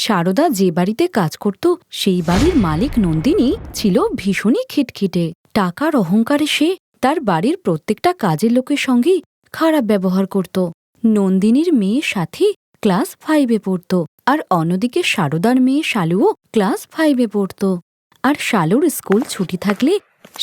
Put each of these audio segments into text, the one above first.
সারদা যে বাড়িতে কাজ করত সেই বাড়ির মালিক নন্দিনী ছিল ভীষণই খিটখিটে। টাকার অহংকারে সে তার বাড়ির প্রত্যেকটা কাজের লোকের সঙ্গেই খারাপ ব্যবহার করত। নন্দিনীর মেয়ে সাথী ক্লাস 5-এ পড়ত, আর অন্যদিকে সারদার মেয়ে শালুও ক্লাস 5-এ পড়ত। আর শালুর স্কুল ছুটি থাকলে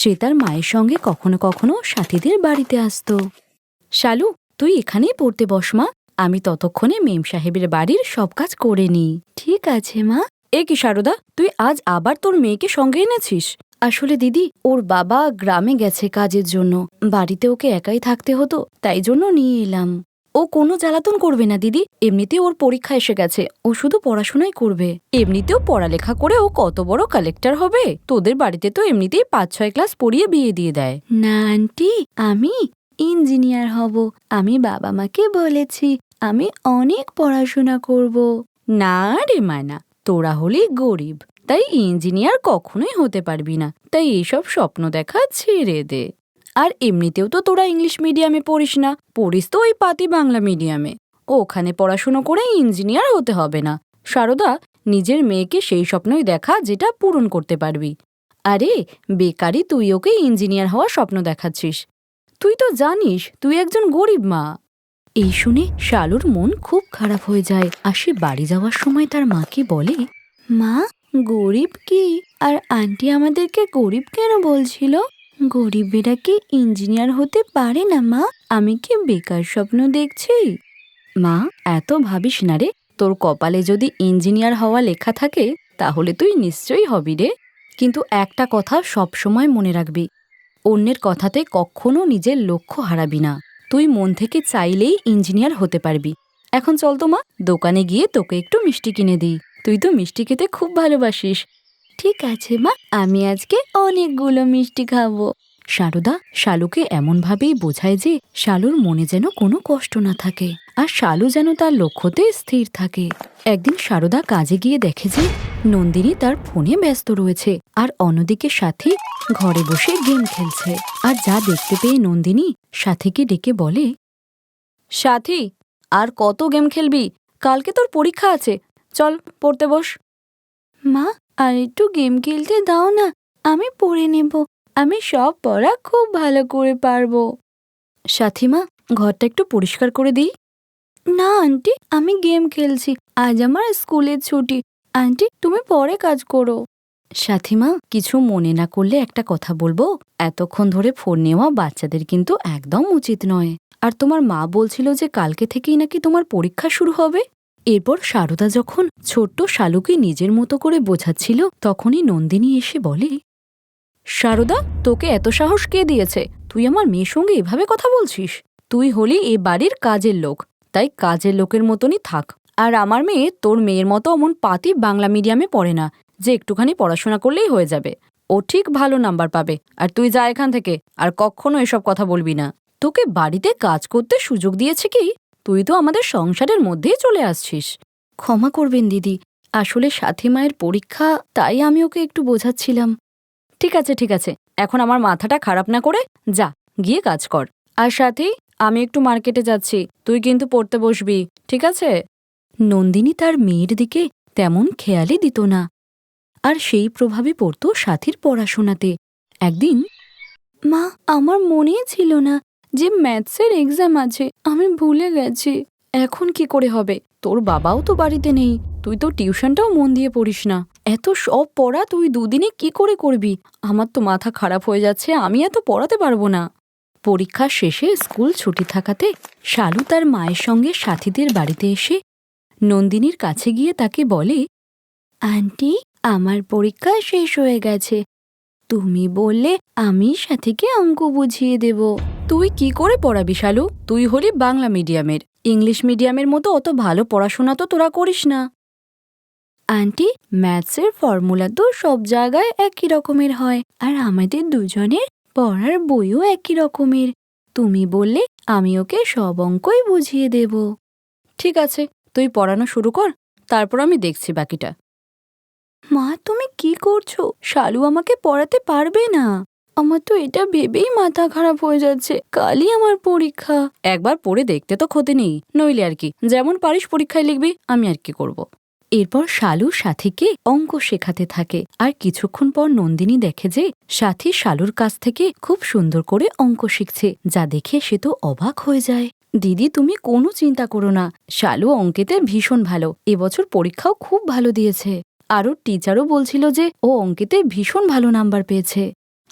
সে তার মায়ের সঙ্গে কখনো কখনো সাথীদের বাড়িতে আসত। শালু, তুই এখানেই পড়তে বস মা, আমি ততক্ষণে মেম সাহেবের বাড়ির সব কাজ করে নিই। ঠিক আছে মা। এ কি সারদা, তুই আজ আবার তোর মেয়েকে সঙ্গে এনেছিস? আসলে দিদি, ওর বাবা গ্রামে গেছে কাজের জন্য, বাড়িতে ওকে একাই থাকতে হতো, তাই জন্য নিয়ে এলাম। ও কোনো জ্বালাতন করবে না দিদি, এমনিতেও ওর পরীক্ষা এসে গেছে, ও শুধু পড়াশোনাই করবে। এমনিতেও পড়ালেখা করে ও কত বড় কালেক্টর হবে, তোদের বাড়িতে তো এমনিতেই 5-6 ক্লাস পড়িয়ে বিয়ে দিয়ে দেয়। না আন্টি, আমি ইঞ্জিনিয়ার হব। আমি বাবা মাকে বলেছি আমি অনেক পড়াশোনা করব। না রে মায়না, তোরা হলি গরিব, তাই ইঞ্জিনিয়ার কখনোই হতে পারবি না, তাই এইসব স্বপ্ন দেখা ছেড়ে দে। আর এমনিতেও তো তোরা ইংলিশ মিডিয়ামে পড়িস না, পড়িস তো ওই পাতি বাংলা মিডিয়ামে। ওখানে পড়াশুনো করে ইঞ্জিনিয়ার হতে হবে না। সারদা, নিজের মেয়েকে সেই স্বপ্নই দেখা যেটা পূরণ করতে পারবি। আরে বেকারি তুই ওকে ইঞ্জিনিয়ার হওয়ার স্বপ্ন দেখাচ্ছিস। তুই তো জানিস তুই একজন গরিব মা। এই শুনে শালুর মন খুব খারাপ হয়ে যায়, আর সে বাড়ি যাওয়ার সময় তার মাকে বলে, মা, গরিব কি? আর আন্টি আমাদেরকে গরিব কেন বলছিল? গরিবেরা কি ইঞ্জিনিয়ার হতে পারে না মা? আমি কি বেকার স্বপ্ন দেখছি? মা, এত ভাবিস না রে, তোর কপালে যদি ইঞ্জিনিয়ার হওয়া লেখা থাকে তাহলে তুই নিশ্চয়ই হবি রে। কিন্তু একটা কথা সব সময় মনে রাখবি, অন্যের কথাতে কখনো নিজের লক্ষ্য হারাবি না। তুই মন থেকে চাইলেই ইঞ্জিনিয়ার হতে পারবি। এখন চল তো মা, দোকানে গিয়ে তোকে একটু মিষ্টি কিনে দিই, তুই তো মিষ্টি খেতে খুব ভালোবাসিস। ঠিক আছে মা, আমি আজকে অনেকগুলো মিষ্টি খাবো। সারদা শালুকে এমনভাবেই বোঝায় যে শালুর মনে যেন কোনো কষ্ট না থাকে, আর শালু যেন তার লক্ষ্যতে স্থির থাকে। একদিন সারদা কাজে গিয়ে দেখে যে নন্দিনী তার ফোনে ব্যস্ত রয়েছে, আর অন্যদিকে সাথী ঘরে বসে গেম খেলছে। আর যা দেখতে পেয়ে নন্দিনী সাথীকে ডেকে বলে, সাথী, আর কত গেম খেলবি? কালকে তোর পরীক্ষা আছে, চল পড়তে বস। মা, আর একটু গেম খেলতে দাও না, আমি পড়ে নেব, আমি সব পড়া খুব ভালো করে পারবো। সাথীমা, ঘরটা একটু পরিষ্কার করে দিই। না আন্টি, আমি গেম খেলছি, আজ আমার স্কুলের ছুটি। আন্টি, তুমি পরে কাজ করো। সাথীমা, কিছু মনে না করলে একটা কথা বলবো? এতক্ষণ ধরে ফোন নেওয়া বাচ্চাদের কিন্তু একদম উচিত নয়। আর তোমার মা বলছিল যে কালকে থেকেই নাকি তোমার পরীক্ষা শুরু হবে। এরপর সারদা যখন ছোট্ট শালুকে নিজের মতো করে বোঝাচ্ছিল, তখনই নন্দিনী এসে বলে, সারদা, তোকে এত সাহস কে দিয়েছে? তুই আমার মেয়ের সঙ্গে এভাবে কথা বলছিস? তুই হলি এ বাড়ির কাজের লোক, তাই কাজের লোকের মতনই থাক। আর আমার মেয়ে তোর মেয়ের মতো অমন পাতি বাংলা মিডিয়ামে পড়ে না যে একটুখানি পড়াশোনা করলেই হয়ে যাবে। ও ঠিক ভালো নাম্বার পাবে। আর তুই যা এখান থেকে, আর কখনো এসব কথা বলবি না। তোকে বাড়িতে কাজ করতে সুযোগ দিয়েছে কি? তুই তো আমাদের সংসারের মধ্যেই চলে আসছিস। ক্ষমা করবেন দিদি, আসলে সাথী মায়ের পরীক্ষা, তাই আমি ওকে একটু বোঝাচ্ছিলাম। ঠিক আছে ঠিক আছে, এখন আমার মাথাটা খারাপ না করে যা, গিয়ে কাজ কর। আর সাথী, আমি একটু মার্কেটে যাচ্ছি, তুই কিন্তু পড়তে বসবি, ঠিক আছে? নন্দিনী তার মেয়ের দিকে তেমন খেয়ালই দিত না, আর সেই প্রভাবই পড়ত সাথীর পড়াশোনাতে। একদিন, মা, আমার মনেই ছিল না যে ম্যাথসের এক্সাম আছে, আমি ভুলে গেছি। এখন কি করে হবে? তোর বাবাও তো বাড়িতে নেই, তুই তো টিউশনটাও মন দিয়ে পড়িস না। এত সব পড়া তুই দুদিনে কি করে করবি? আমার তো মাথা খারাপ হয়ে যাচ্ছে, আমি এত পড়াতে পারবো না। পরীক্ষা শেষে স্কুল ছুটি থাকাতে শালু তার মায়ের সঙ্গে সাথীদের বাড়িতে এসে নন্দিনীর কাছে গিয়ে তাকে বলে, আন্টি, আমার পরীক্ষা শেষ হয়ে গেছে, তুমি বললে আমি সাথীকে অঙ্ক বুঝিয়ে দেব। তুই কি করে পড়াবি শালু? তুই হলি বাংলা মিডিয়ামের, ইংলিশ মিডিয়ামের মতো অত ভালো পড়াশোনা তো তোরা করিস না। আন্টি, ম্যাথসের ফর্মুলা তো সব জায়গায় একই রকমের হয়, আর আমাদের দুজনের পড়ার বইও একই রকমের। তুমি বললে আমি ওকে সব অঙ্কই বুঝিয়ে দেব। ঠিক আছে, তুই পড়ানো শুরু কর, তারপর আমি দেখছি বাকিটা। মা, তুমি কি করছো? শালু আমাকে পড়াতে পারবে না। আমার তো এটা ভেবেই মাথা খারাপ হয়ে যাচ্ছে, কালই আমার পরীক্ষা। একবার পড়ে দেখতে তো ক্ষতি নেই, নইলে আর কি, যেমন পারিস পরীক্ষায় লিখবি, আমি আর কি করব। এরপর শালু সাথীকে অঙ্ক শেখাতে থাকে আর কিছুক্ষণ পর নন্দিনী দেখে যে সাথী শালুর কাছ থেকে খুব সুন্দর করে অঙ্ক শিখছে, যা দেখে সে তো অবাক হয়ে যায়। দিদি, তুমি কোনো চিন্তা করো না, শালু অঙ্কেতে ভীষণ ভালো, এবছর পরীক্ষাও খুব ভালো দিয়েছে। আরও টিচারও বলছিল যে ও অঙ্কেতে ভীষণ ভালো নাম্বার পেয়েছে।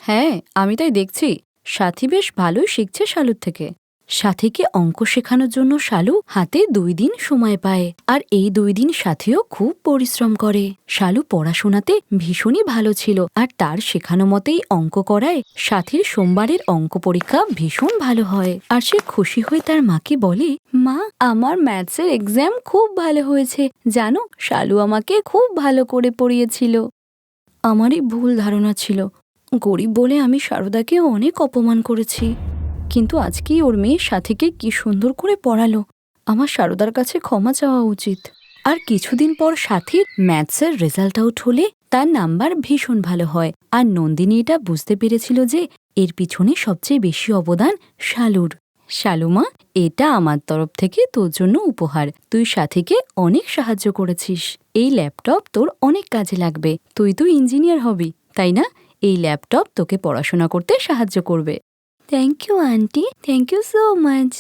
হ্যাঁ, আমি তাই দেখছি, সাথী বেশ ভালোই শিখছে শালুর থেকে। সাথীকে অঙ্ক শেখানোর জন্য শালু হাতে 2 দিন সময় পায়, আর এই 2 দিন সাথীও খুব পরিশ্রম করে। শালু পড়াশোনাতে ভীষণই ভালো ছিল, আর তার শেখানো মতেই অঙ্ক করায় সাথীর সোমবারের অঙ্ক পরীক্ষা ভীষণ ভালো হয়। আর সে খুশি হয়ে তার মাকে বলে, মা, আমার ম্যাথসের এক্সাম খুব ভালো হয়েছে, জানো শালু আমাকে খুব ভালো করে পড়িয়েছিল। আমারই ভুল ধারণা ছিল, গরিব বলে আমি শারদাকে অনেক অপমান করেছি, কিন্তু আজকেই ওর মেয়ে সাথীকে কি সুন্দর করে পড়ালো, আমার শারদার কাছে ক্ষমা চাওয়া উচিত। আর কিছুদিন পর সাথীর ম্যাথসের রেজাল্ট আউট হলে তার নাম্বার ভীষণ ভালো হয়, আর নন্দিনী এটা বুঝতে পেরেছিল যে এর পিছনে সবচেয়ে বেশি অবদান শালুর। শালুমা, এটা আমার তরফ থেকে তোর জন্য উপহার, তুই সাথীকে অনেক সাহায্য করেছিস। এই ল্যাপটপ তোর অনেক কাজে লাগবে, তুই তো ইঞ্জিনিয়ার হবি, তাই না? এই ল্যাপটপ তোকে পড়াশোনা করতে সাহায্য করবে। Thank you aunty, thank you so much.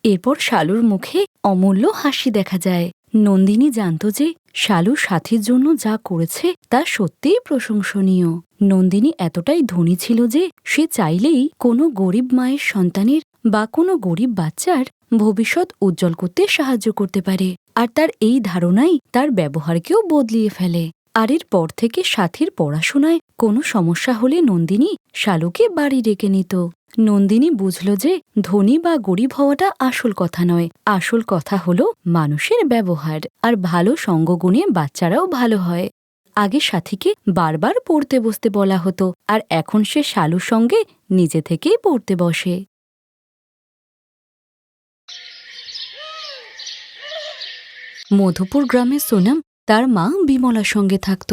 এরপর শালুর মুখে অমূল্য হাসি দেখা যায়। নন্দিনী জানত যে শালু সাথীর জন্য যা করেছে তা সত্যিই প্রশংসনীয়। নন্দিনী এতটাই ধনী ছিল যে সে চাইলেই কোনো গরিব মায়ের সন্তানের বা কোনো গরিব বাচ্চার ভবিষ্যৎ উজ্জ্বল করতে সাহায্য করতে পারে, আর তার এই ধারণাই তার ব্যবহারকেও বদলিয়ে ফেলে। আর এর পর থেকে সাথীর পড়াশোনায় কোনো সমস্যা হলে নন্দিনী শালুকে বাড়ি ডেকে নিত। নন্দিনী বুঝল যে ধনী বা গরিব হওয়াটা আসল কথা নয়, আসল কথা হলো মানুষের ব্যবহার, আর ভালো সঙ্গগুণে বাচ্চারাও ভালো হয়। আগে সাথীকে বারবার পড়তে বসতে বলা হতো, আর এখন সে শালুর সঙ্গে নিজে থেকেই পড়তে বসে। মধুপুর গ্রামে সোনাম তার মা বিমলার সঙ্গে থাকত।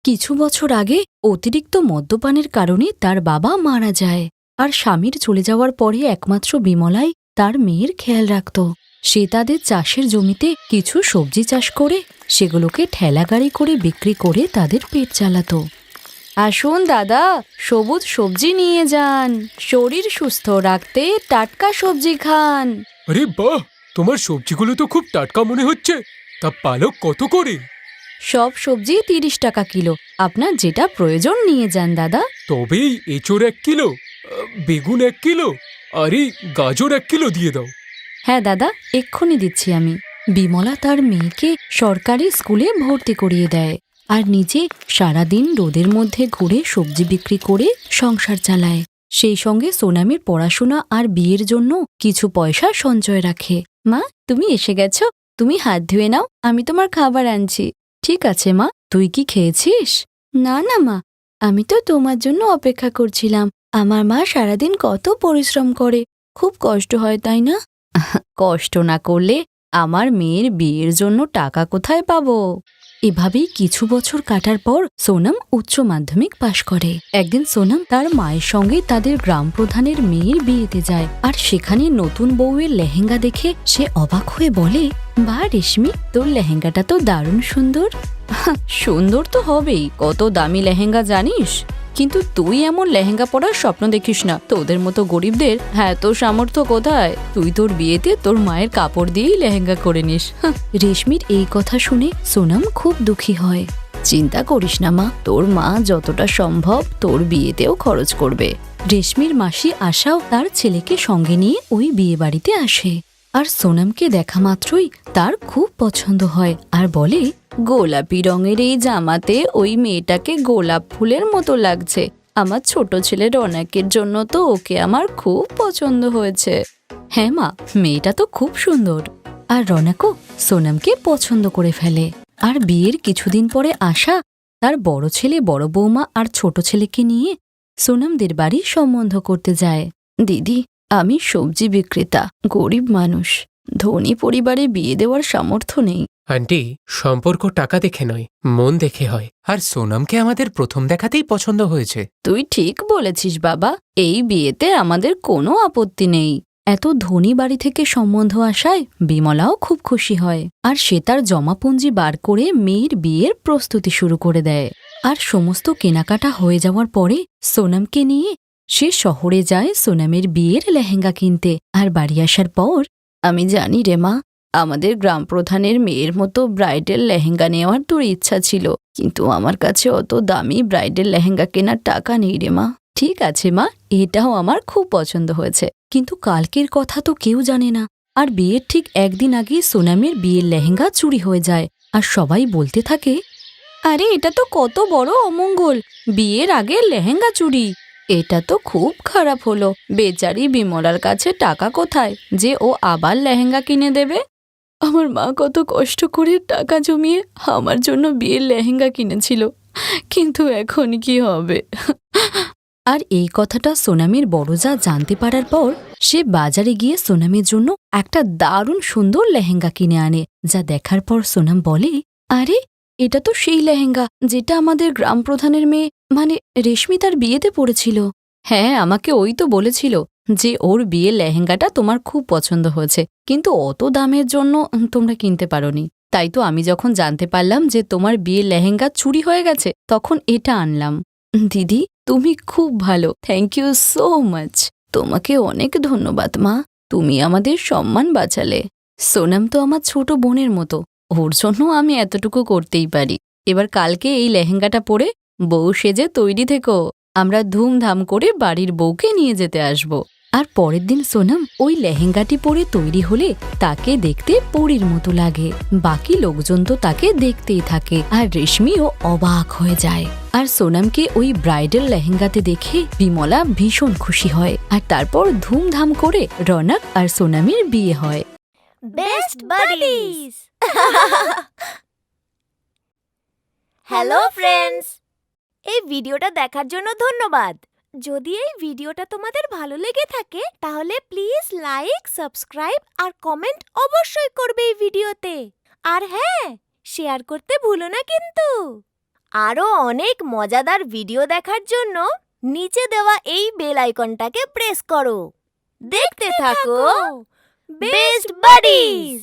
কিছু বছর আগে অতিরিক্ত মদ্যপানের কারণে তার বাবা মারা যায়, আর স্বামীর চলে যাওয়ার পরে একমাত্র বিমলাই তার মেয়ের খেয়াল রাখত। সে তাদের চাষের জমিতে কিছু সবজি চাষ করে সেগুলোকে ঠেলাগাড়ি করে বিক্রি করে তাদের পেট চালাত। আসুন দাদা, সবুজ সবজি নিয়ে যান, শরীর সুস্থ রাখতে টাটকা সবজি খান। আরে বাহ, তোমার সবজিগুলো তো খুব টাটকা মনে হচ্ছে। তা পালক কত করে? সব সবজি 30 টাকা কিলো, আপনার যেটা প্রয়োজন নিয়ে যান দাদা। তবেই এঁচোড় 1 কিলো, বেগুন 1 কিলো, আরে গাজর 1 কিলো দিয়ে দাও। হ্যাঁ দাদা, এক্ষুনি দিচ্ছি আমি। বিমলা তার মেয়েকে সরকারি স্কুলে ভর্তি করিয়ে দেয়, আর নিজে সারাদিন রোদের মধ্যে ঘুরে সবজি বিক্রি করে সংসার চালায়। সেই সঙ্গে সোনামের পড়াশোনা আর বিয়ের জন্য কিছু পয়সা সঞ্চয় রাখে। মা, তুমি এসে গেছো, তুমি হাত ধুয়ে নাও, আমি তোমার খাবার আনছি। ঠিক আছে মা, তুই কি খেয়েছিস? না না মা, আমি তো তোমার জন্য অপেক্ষা করছিলাম। আমার মা সারাদিন কত পরিশ্রম করে, খুব কষ্ট হয় তাই না? কষ্ট না করলে আমার মেয়ের বিয়ের জন্য টাকা কোথায় পাবো? এভাবেই কিছু বছর কাটার পর সোনাম উচ্চ মাধ্যমিক পাশ করে। একদিন সোনাম তার মায়ের সঙ্গে তাদের গ্রাম প্রধানের মেয়ের বিয়েতে যায়, আর সেখানে নতুন বউয়ের লেহেঙ্গা দেখে সে অবাক হয়ে বলে, বাহ রেশমি, তোর লেহেঙ্গাটা তো দারুণ সুন্দর। সুন্দর তো হবেই, কত দামি লেহেঙ্গা জানিস? কিন্তু তুই এমন লেহেঙ্গা পরার স্বপ্ন দেখিস না, তোদের মতো গরিবদের এত সামর্থ্য কোথায়? তুই তোর বিয়েতে তোর মায়ের কাপড় দিয়েই লেহেঙ্গা করে নিস। রেশমির এই কথা শুনে সোনাম খুব দুঃখী হয়। চিন্তা করিস না মা, তোর মা যতটা সম্ভব তোর বিয়েতেও খরচ করবে। রেশমির মাসি আশাও তার ছেলেকে সঙ্গে নিয়ে ওই বিয়ে বাড়িতে আসে, আর সোনামকে দেখা মাত্রই তার খুব পছন্দ হয়, আর বলে, গোলাপি রঙের এই জামাতে ওই মেয়েটাকে গোলাপ ফুলের মতো লাগছে। আমার ছোট ছেলে রনাকের জন্য তো ওকে আমার খুব পছন্দ হয়েছে। হ্যাঁ মা, মেয়েটা তো খুব সুন্দর। আর রনাকও সোনামকে পছন্দ করে ফেলে। আর বিয়ের কিছুদিন পরে আশা তার বড় ছেলে, বড় বৌমা আর ছোট ছেলেকে নিয়ে সোনামদের বাড়ি সম্বন্ধ করতে যায়। দিদি, আমি সবজি বিক্রেতা, গরিব মানুষ, ধনী পরিবারে বিয়ে দেওয়ার সামর্থ্য নেই। আন্টি, সম্পর্ক টাকা দেখে নয়, মন দেখে হয়। আর সোনামকে আমাদের প্রথম দেখাতেই পছন্দ হয়েছে। তুই ঠিক বলেছিস বাবা, এই বিয়েতে আমাদের কোনো আপত্তি নেই। এত ধনী বাড়ি থেকে সম্বন্ধ আসায় বিমলাও খুব খুশি হয় আর সে তার জমাপুঞ্জি বার করে মেয়ের বিয়ের প্রস্তুতি শুরু করে দেয়। আর সমস্ত কেনাকাটা হয়ে যাওয়ার পরে সোনমকে নিয়ে সে শহরে যায় সোনমের বিয়ের লেহেঙ্গা কিনতে। আর বাড়ি আসার পর, আমি জানি রে মা, আমাদের গ্রাম প্রধানের মেয়ের মতো ব্রাইডাল লেহেঙ্গা নেওয়ার তোর ইচ্ছা ছিল, কিন্তু আমার কাছে অত দামি ব্রাইডাল লেহেঙ্গা কেনার টাকা নেই রে মা। ঠিক আছে মা, এটাও আমার খুব পছন্দ হয়েছে, কিন্তু কালকের কথা তো কেউ জানে না। আর বিয়ের ঠিক একদিন আগে সোনামের বিয়ের লেহেঙ্গা চুরি হয়ে যায় আর সবাই বলতে থাকে, আরে এটা তো কত বড় অমঙ্গল, বিয়ের আগে লেহেঙ্গা চুরি। এটা তো খুব খারাপ হলো। বেচারি বিমলার কাছে টাকা কোথায় যে ও আবার লেহেঙ্গা কিনে দেবে? আমার মা কত কষ্ট করে টাকা জমিয়ে আমার জন্য বিয়ের লেহেঙ্গা কিনেছিল, কিন্তু এখন কি হবে? আর এই কথাটা সোনামের বড় যা জানতে পারার পর সে বাজারে গিয়ে সোনামের জন্য একটা দারুণ সুন্দর লেহেঙ্গা কিনে আনে, যা দেখার পর সোনাম বলে, আরে এটা তো সেই লেহেঙ্গা যেটা আমাদের গ্রাম প্রধানের মেয়ে মানে রেশমি তার বিয়েতে পড়েছিল। হ্যাঁ, আমাকে ওই তো বলেছিল যে ওর বিয়ের লেহেঙ্গাটা তোমার খুব পছন্দ হয়েছে, কিন্তু অত দামের জন্য তোমরা কিনতে পারোনি। তাই তো আমি যখন জানতে পারলাম যে তোমার বিয়ের লেহেঙ্গা চুরি হয়ে গেছে, তখন এটা আনলাম। দিদি, তুমি খুব ভালো, থ্যাংক ইউ সো মাচ। তোমাকে অনেক ধন্যবাদ মা, তুমি আমাদের সম্মান বাঁচালে। সোনাম তো আমার ছোট বোনের মতো, ওর জন্য আমি এতটুকু করতেই পারি। এবার কালকে এই লেহেঙ্গাটা পরে বউ সেজে তৈরি থেকো, আমরা ধুমধাম করে বাড়ির বউকে নিয়ে যেতে আসব। আর পরের দিন সোনাম ওই লেহেঙ্গাটি পরে তৈরি হলে তাকে দেখতে পরীর মতো লাগে। বাকি লোকজন তো তাকে দেখতেই থাকে আর রেশমিও অবাক হয়ে যায়। আর সোনামকে ওই ব্রাইডাল লেহেঙ্গাতে দেখে বিমলা ভীষণ খুশি হয়। আর তারপর ধুমধাম করে রনক আর সোনামের বিয়ে হয়। Best buddies. হ্যালো ফ্রেন্ডস, এই ভিডিওটা দেখার জন্য ধন্যবাদ। যদি এই ভিডিওটা তোমাদের ভালো লেগে থাকে তাহলে প্লিজ লাইক, সাবস্ক্রাইব আর কমেন্ট অবশ্যই করবে এই ভিডিওতে। আর হ্যাঁ, শেয়ার করতে ভুলো না কিন্তু। আরো অনেক মজাদার ভিডিও দেখার জন্য নিচে দেওয়া এই বেল আইকনটাকে প্রেস করো। দেখতে থাকো বেস্ট বাডিজ।